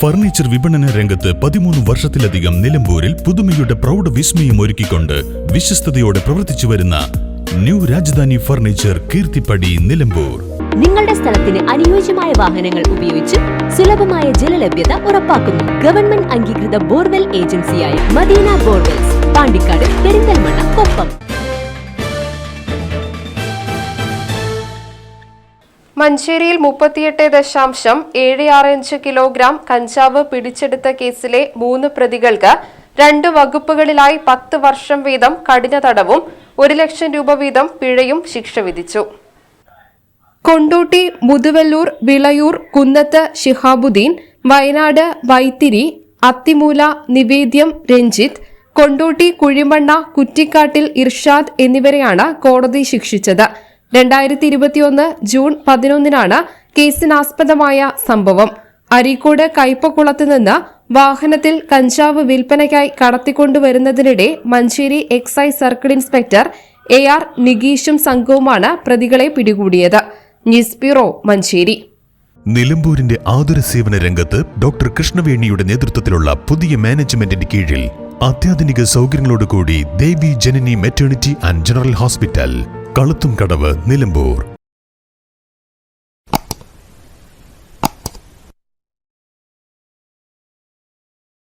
Furniture വിപണന രംഗത്ത് 13 വർഷത്തിലധികം നിലമ്പൂരിൽ പുതുമയുടെ പ്രൗഢ വിസ്മയം ഒരുക്കിക്കൊണ്ട് വിശ്വസ്തയോടെ പ്രവർത്തിച്ചു വരുന്ന ന്യൂ രാജധാനി ഫർണിച്ചർ കീർത്തിപ്പടി നിലമ്പൂർ. നിങ്ങളുടെ സ്ഥലത്തിന് അനുയോജ്യമായ വാഹനങ്ങൾ ഉപയോഗിച്ച് സുലഭമായ ജലലഭ്യത ഉറപ്പാക്കുന്നു. ഗവൺമെന്റ് അംഗീകൃത ബോർവെൽ ഏജൻസിയായ മദീന ബോർവെൽസ്, പാണ്ടിക്കാട്, പെരിന്തൽമണ്ണ, കൊപ്പം. മഞ്ചേരിയിൽ 38.765 കിലോഗ്രാം കഞ്ചാവ് പിടിച്ചെടുത്ത കേസിലെ 3 പ്രതികൾക്ക് 2 വകുപ്പുകളിലായി 10 വർഷം വീതം കഠിന തടവും 1 ലക്ഷം രൂപ വീതം പിഴയും ശിക്ഷ വിധിച്ചു. കൊണ്ടോട്ടി, മുതുവല്ലൂർ, വിളയൂർ, കുന്നത്ത് ശിഹാബുദ്ദീൻ, വയനാട് വൈത്തിരി, അത്തിമൂല നിവേദ്യം രഞ്ജിത്ത്, കൊണ്ടോട്ടി കുഴിമണ്ണ, കുറ്റിക്കാട്ടിൽ ഇർഷാദ് എന്നിവരെയാണ് കോടതി ശിക്ഷിച്ചത്. 2021 ജൂൺ 11 കേസിനാസ്പദമായ സംഭവം. അരീക്കോട് കൈപ്പക്കുളത്ത് നിന്ന് വാഹനത്തിൽ കഞ്ചാവ് വിൽപ്പനയ്ക്കായി കടത്തിക്കൊണ്ടുവരുന്നതിനിടെ Manjeri excise circle inspector AR നിഗീഷും സംഘവുമാണ് പ്രതികളെ പിടികൂടിയത്. News bureau, Manjeri. നിലമ്പൂരിന്റെ ആതുര സേവന രംഗത്ത് ഡോക്ടർ കൃഷ്ണവേണിയുടെ നേതൃത്വത്തിലുള്ള പുതിയ മാനേജ്മെന്റിന്റെ കീഴിൽ അത്യാധുനിക സൗകര്യങ്ങളോടുകൂടി Devi Janani maternity and general hospital, Kaluthumkadavu, Nilambur.